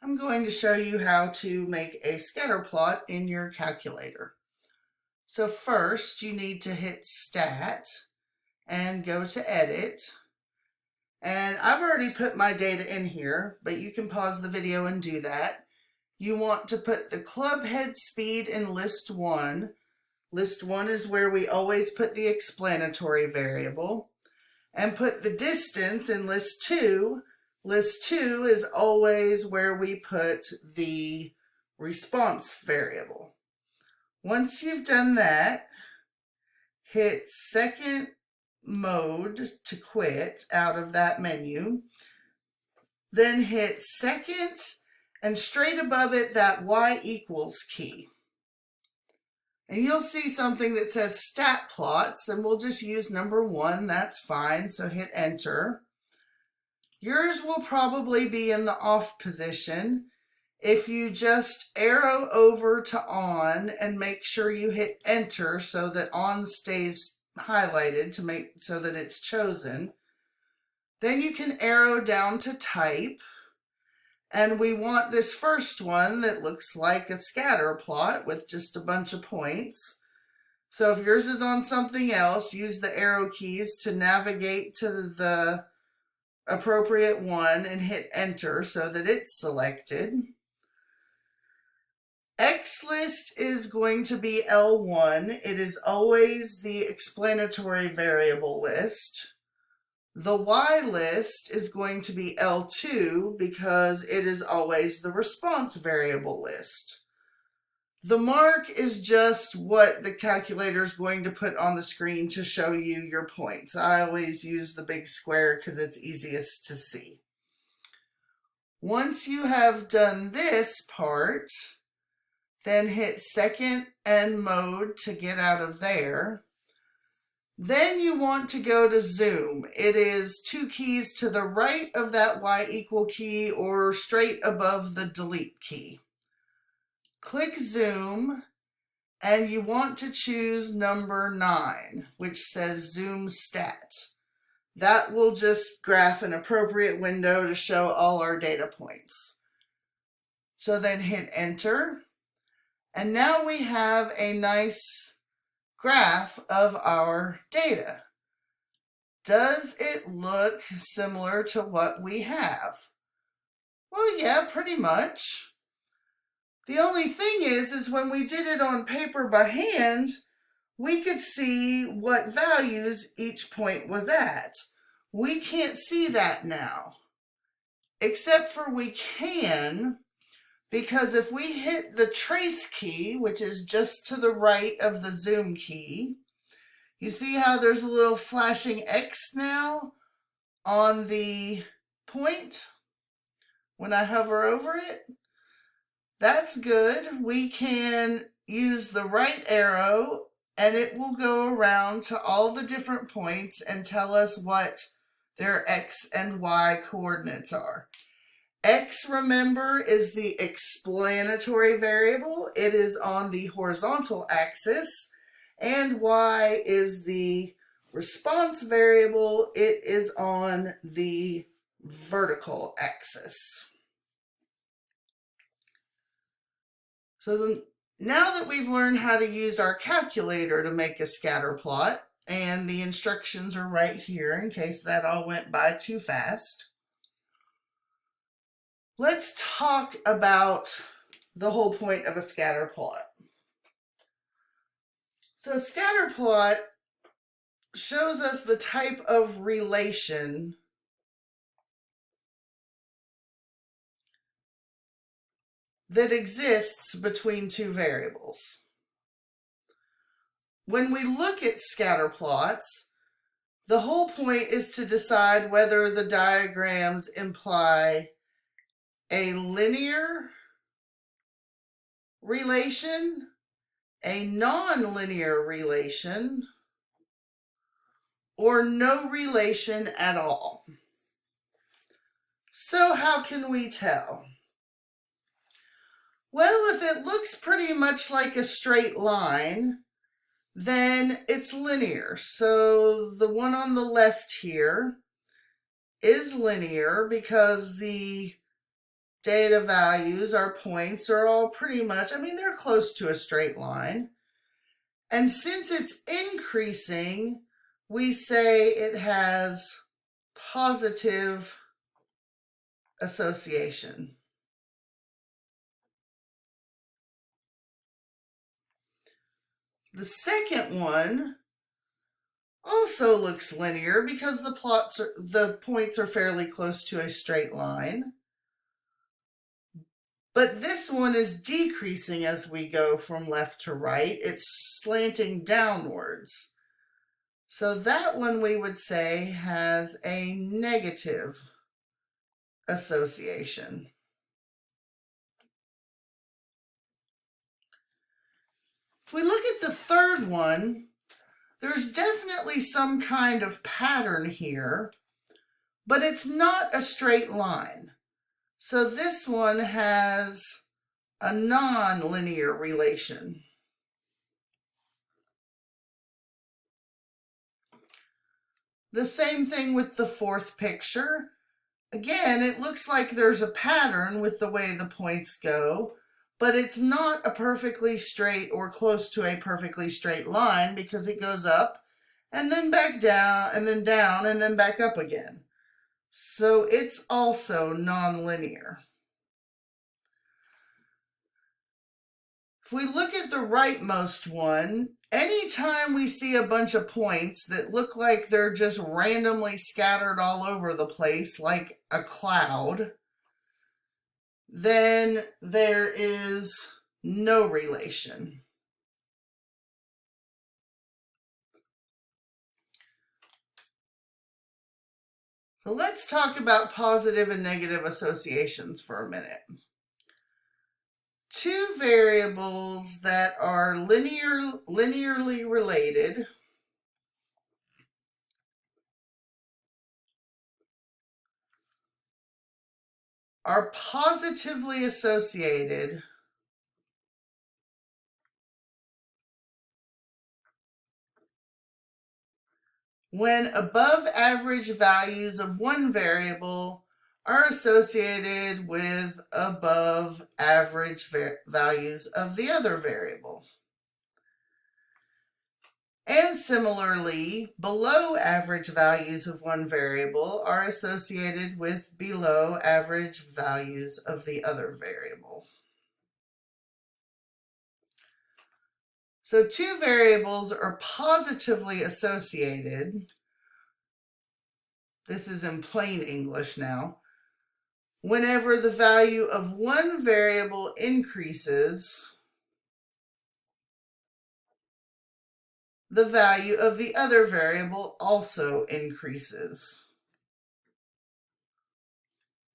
I'm going to show you how to make a scatter plot in your calculator. So first you need to hit Stat and go to Edit. And I've already put my data in here, but you can pause the video and do that. You want to put the club head speed in list 1. List 1 is where we always put the explanatory variable. And put the distance in list 2. List 2 is always where we put the response variable. Once you've done that, hit second mode to quit out of that menu. Then hit second and straight above it that Y equals key. And you'll see something that says stat plots, and we'll just use number 1, that's fine, so hit enter. Yours will probably be in the off position. If you just arrow over to on and make sure you hit enter so that on stays highlighted to make so that it's chosen, then you can arrow down to type. And we want this first one that looks like a scatter plot with just a bunch of points. So if yours is on something else, use the arrow keys to navigate to the appropriate one and hit enter so that it's selected. XList is going to be L1. It is always the explanatory variable list. The Y list is going to be L2 because it is always the response variable list. The mark is just what the calculator is going to put on the screen to show you your points. I always use the big square because it's easiest to see. Once you have done this part, then hit second and mode to get out of there. Then you want to go to zoom. It is 2 keys to the right of that Y equal key or straight above the delete key. Click zoom and you want to choose number 9, which says zoom stat. That will just graph an appropriate window to show all our data points. So then hit enter. And now we have a nice graph of our data. Does it look similar to what we have? Well, yeah, pretty much. The only thing is when we did it on paper by hand, we could see what values each point was at. We can't see that now, except for we can, because if we hit the trace key, which is just to the right of the zoom key, you see how there's a little flashing X now on the point when I hover over it? That's good. We can use the right arrow and it will go around to all the different points and tell us what their X and Y coordinates are. X, remember, is the explanatory variable. It is on the horizontal axis. And Y is the response variable. It is on the vertical axis. So now that we've learned how to use our calculator to make a scatter plot, and the instructions are right here in case that all went by too fast, let's talk about the whole point of a scatter plot. So a scatter plot shows us the type of relation that exists between two variables. When we look at scatter plots, the whole point is to decide whether the diagrams imply a linear relation, a non-linear relation, or no relation at all. So how can we tell? Well, if it looks pretty much like a straight line, then it's linear. So the one on the left here is linear because the data values, our points, are all pretty much, I mean, they're close to a straight line. And since it's increasing, we say it has positive association. The second one also looks linear because the points are fairly close to a straight line. But this one is decreasing as we go from left to right. It's slanting downwards. So that one we would say has a negative association. If we look at the third one, there's definitely some kind of pattern here, but it's not a straight line. So this one has a non-linear relation. The same thing with the fourth picture. Again, it looks like there's a pattern with the way the points go, but it's not a perfectly straight or close to a perfectly straight line because it goes up and then back down and then down and then back up again. So it's also non-linear. If we look at the rightmost one, anytime we see a bunch of points that look like they're just randomly scattered all over the place like a cloud, then there is no relation. So let's talk about positive and negative associations for a minute. Two variables that are linearly related are positively associated when above average values of one variable are associated with above average values of the other variable. And similarly, below average values of one variable are associated with below average values of the other variable. So two variables are positively associated. This is in plain English now. Whenever the value of one variable increases, the value of the other variable also increases.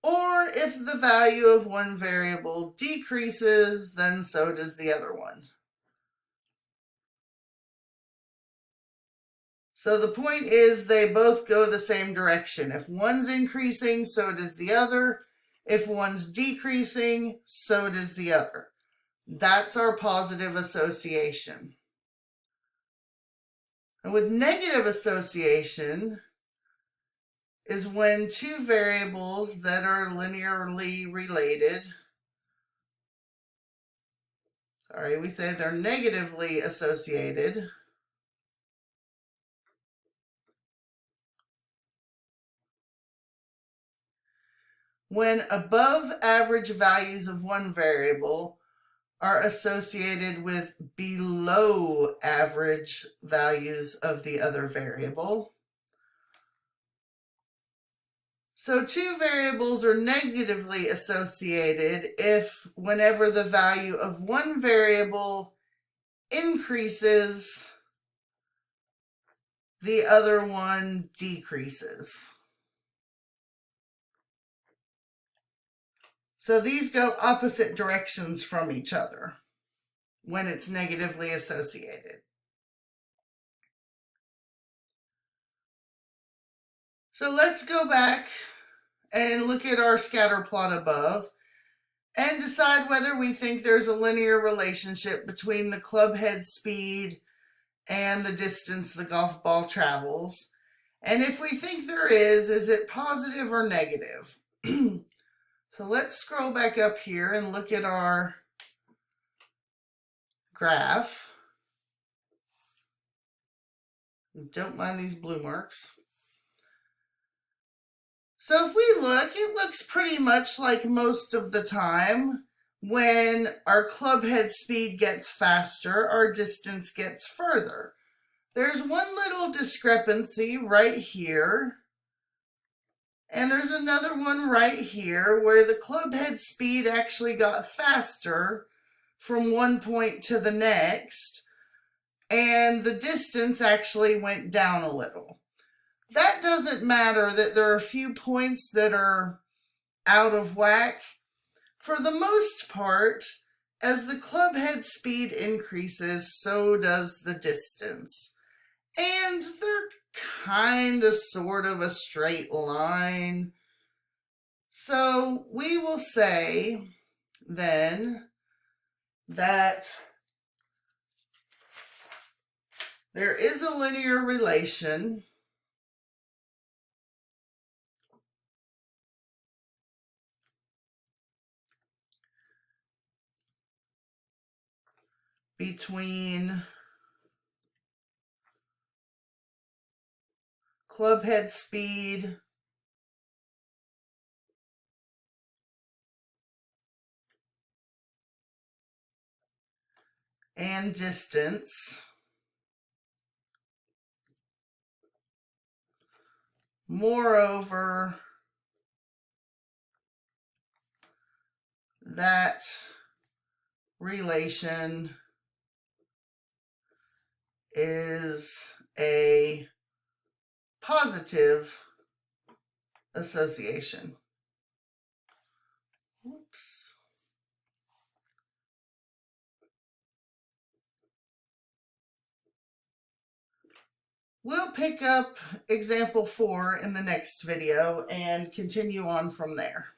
Or if the value of one variable decreases, then so does the other one. So the point is they both go the same direction. If one's increasing, so does the other. If one's decreasing, so does the other. That's our positive association. And with negative association is when two variables that are linearly related, we say they're negatively associated. When above average values of one variable are associated with below average values of the other variable. So two variables are negatively associated if whenever the value of one variable increases, the other one decreases. So these go opposite directions from each other when it's negatively associated. So let's go back and look at our scatter plot above and decide whether we think there's a linear relationship between the club head speed and the distance the golf ball travels. And if we think there is it positive or negative? So let's scroll back up here and look at our graph. Don't mind these blue marks. So if we look, it looks pretty much like most of the time when our club head speed gets faster, our distance gets further. There's one little discrepancy right here, and there's another one right here where the club head speed actually got faster from one point to the next, and the distance actually went down a little. That doesn't matter that there are a few points that are out of whack. For the most part, as the club head speed increases, so does the distance. And they're kind of sort of a straight line. So we will say then that there is a linear relation between club head speed and distance. Moreover, that relation is a positive association. Oops. We'll pick up example 4 in the next video and continue on from there.